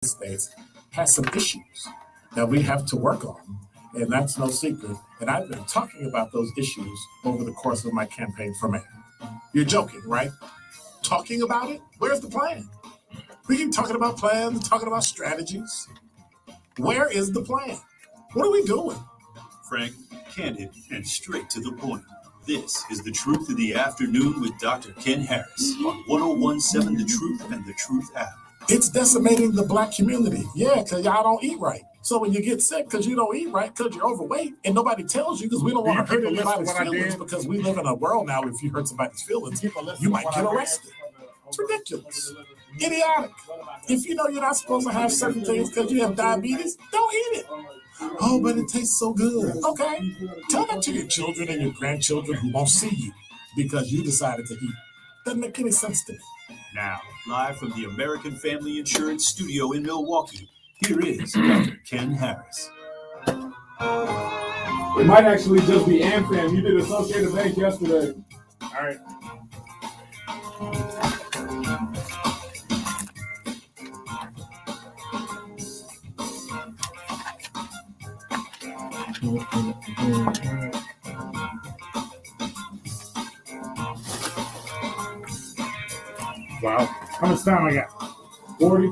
States has some issues that we have to work on, and that's no secret. And I've been talking about those issues over the course of my campaign for mayor. You're joking, right? Talking about it? Where's the plan? We keep talking about plans, talking about strategies. Where is the plan? What are we doing? Frank, candid and straight to the point. This is The Truth in the Afternoon with Dr. Ken Harris on 1017 The Truth and The Truth app. It's decimating the black community. Yeah, because y'all don't eat right. So when you get sick because you don't eat right, because you're overweight, and nobody tells you because we don't want to hurt anybody's feelings because we live in a world now, if you hurt somebody's feelings, you might get arrested. It's ridiculous. Idiotic. If you know you're not supposed to have certain things because you have diabetes, don't eat it. Oh, but it tastes so good. Okay. Tell that to your children and your grandchildren who won't see you because you decided to eat. Doesn't make any sense to me. Now, live from the American Family Insurance Studio in Milwaukee, here is Dr. Ken Harris. It might actually just be AmFam. You did Associated Bank yesterday. All right. Wow. How much time I got? 40?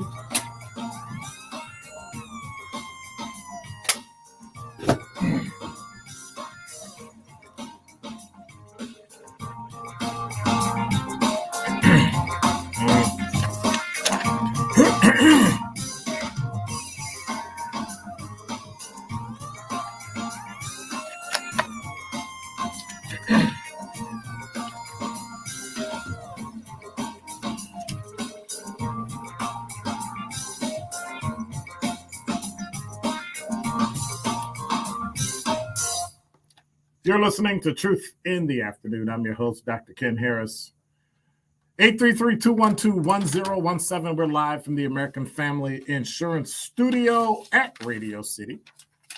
You're listening to Truth in the Afternoon. I'm your host, Dr. Ken Harris. 833-212-1017. We're live from the American Family Insurance Studio at Radio City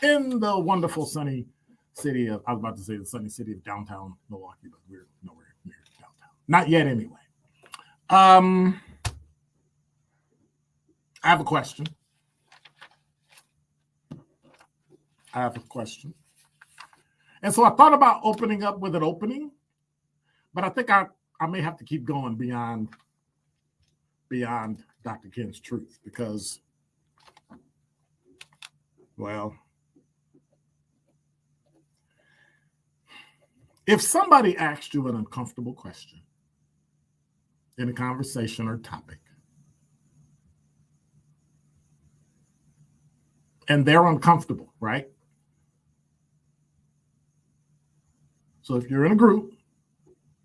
in the wonderful sunny city of, I was about to say the sunny city of downtown Milwaukee, but we're nowhere near downtown. Not yet anyway. I have a question. And so I thought about opening up with an opening, but I think I may have to keep going beyond Dr. Ken's truth because, well, if somebody asked you an uncomfortable question in a conversation or topic, and they're uncomfortable, right? So if you're in a group,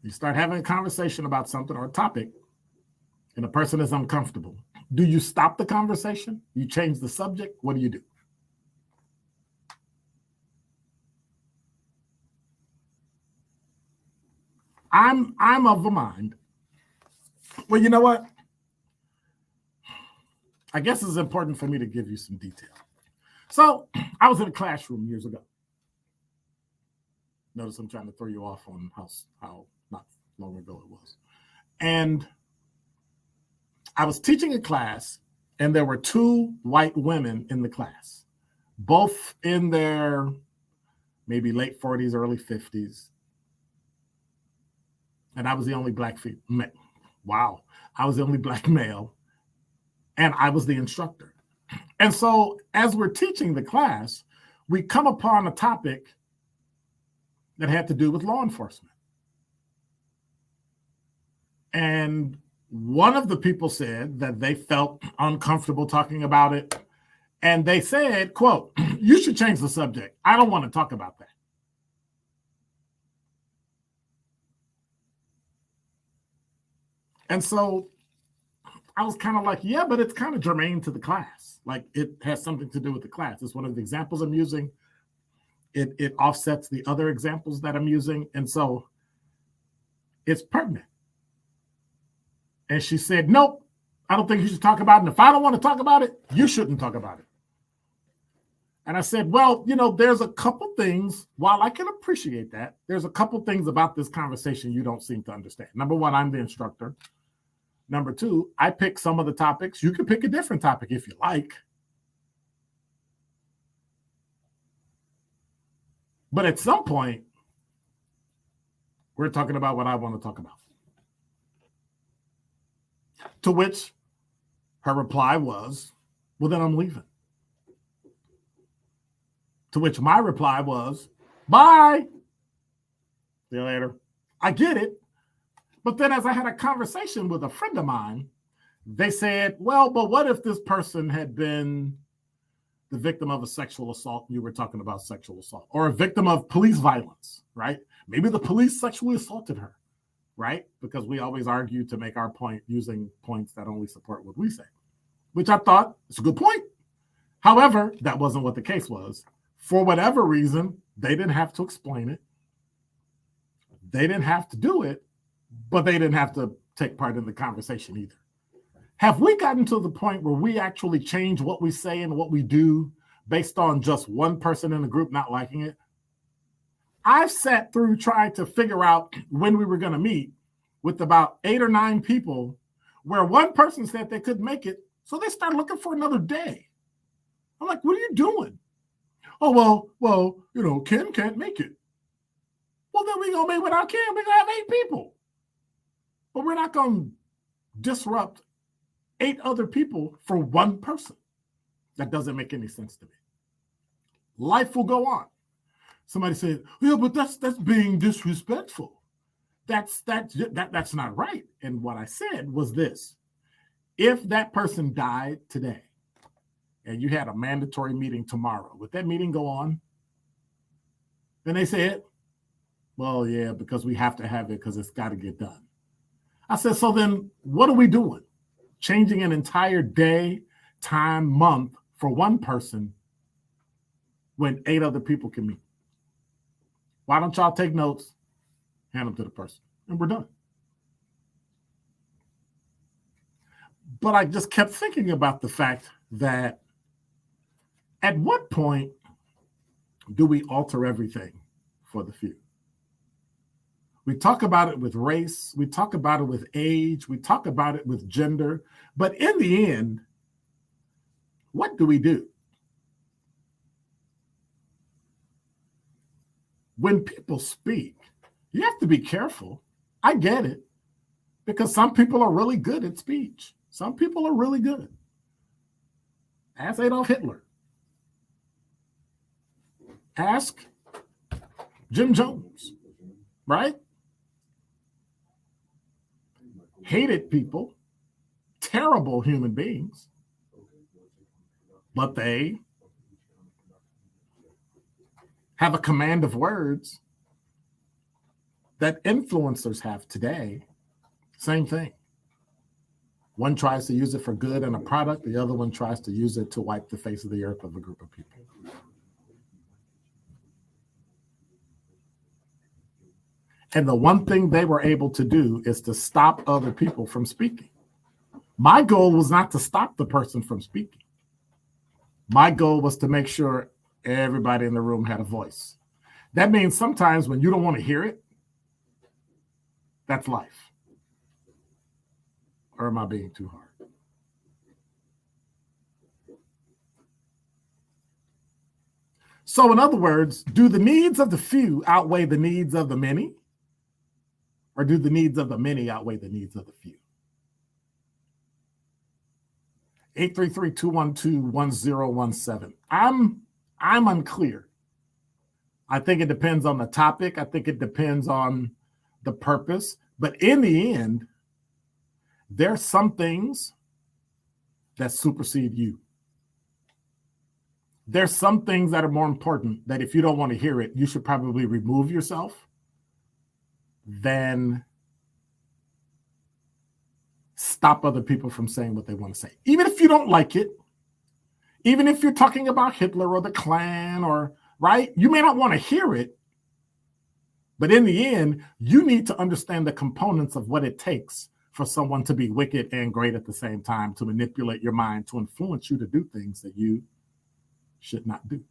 you start having a conversation about something or a topic, and the person is uncomfortable, do you stop the conversation? You change the subject? What do you do? I'm of the mind. Well, you know what? I guess it's important for me to give you some detail. So I was in a classroom years ago. Notice I'm trying to throw you off on how not long ago it was. And I was teaching a class, and there were two white women in the class, both in their maybe late 40s, early 50s. And I was the only black female. Wow. I was the only black male, and I was the instructor. And so as we're teaching the class, we come upon a topic that had to do with law enforcement. And one of the people said that they felt uncomfortable talking about it. And they said, quote, "You should change the subject. I don't want to talk about that." And so I was kind of like, yeah, but it's kind of germane to the class. Like it has something to do with the class. It's one of the examples I'm using. It offsets the other examples that I'm using. And so it's pertinent. And she said, nope, I don't think you should talk about it. And if I don't want to talk about it, you shouldn't talk about it. And I said, well, there's a couple things, while I can appreciate that, there's a couple things about this conversation you don't seem to understand. Number one, I'm the instructor. Number two, I pick some of the topics. You can pick a different topic if you like. But at some point, we're talking about what I want to talk about. To which her reply was, well, then I'm leaving. To which my reply was, bye. See you later. I get it. But then as I had a conversation with a friend of mine, they said, well, but what if this person had been the victim of a sexual assault? You were talking about sexual assault, or a victim of police violence, right? Maybe the police sexually assaulted her, right? Because we always argue to make our point using points that only support what we say, which I thought is a good point. However, that wasn't what the case was. For whatever reason, they didn't have to explain it. They didn't have to do it, but they didn't have to take part in the conversation either. Have we gotten to the point where we actually change what we say and what we do based on just one person in the group not liking it? I've sat through trying to figure out when we were going to meet with about 8 or 9 people where one person said they couldn't make it, so they started looking for another day. I'm like, what are you doing? Oh, well, Ken can't make it. Well, then we're going to make without Ken. We're going to have 8 people. But we're not going to disrupt 8 other people for one person. That doesn't make any sense to me. Life will go on. Somebody said, yeah, but that's being disrespectful. That's not right. And what I said was this: if that person died today and you had a mandatory meeting tomorrow, would that meeting go on? Then they said, well, yeah, because we have to have it because it's got to get done. I said, so then what are we doing? Changing an entire day, time, month for one person when 8 other people can meet. Why don't y'all take notes, hand them to the person, and we're done. But I just kept thinking about the fact that at what point do we alter everything for the few? We talk about it with race, we talk about it with age, we talk about it with gender, but in the end, what do we do? When people speak, you have to be careful. I get it, because some people are really good at speech. Some people are really good. Ask Adolf Hitler. Ask Jim Jones, right? Hated people, terrible human beings, but they have a command of words that influencers have today. Same thing. One tries to use it for good in a product, the other one tries to use it to wipe the face of the earth of a group of people. And the one thing they were able to do is to stop other people from speaking. My goal was not to stop the person from speaking. My goal was to make sure everybody in the room had a voice. That means sometimes when you don't want to hear it, that's life. Or am I being too hard? So in other words, do the needs of the few outweigh the needs of the many? Or do the needs of the many outweigh the needs of the few? 833-212-1017. I'm unclear. I think it depends on the topic. I think it depends on the purpose. But in the end, there's some things that supersede you. There's some things that are more important that if you don't want to hear it, you should probably remove yourself than stop other people from saying what they want to say. Even if you don't like it, even if you're talking about Hitler or the Klan or, right, you may not want to hear it, but in the end, you need to understand the components of what it takes for someone to be wicked and great at the same time, to manipulate your mind, to influence you to do things that you should not do.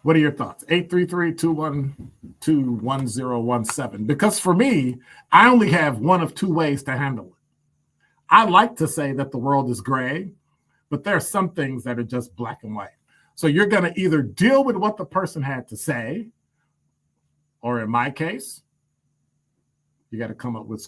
What are your thoughts? 833-212-1017. Because for me, I only have one of two ways to handle it. I like to say that the world is gray, but there are some things that are just black and white. So you're going to either deal with what the person had to say, or in my case, you got to come up with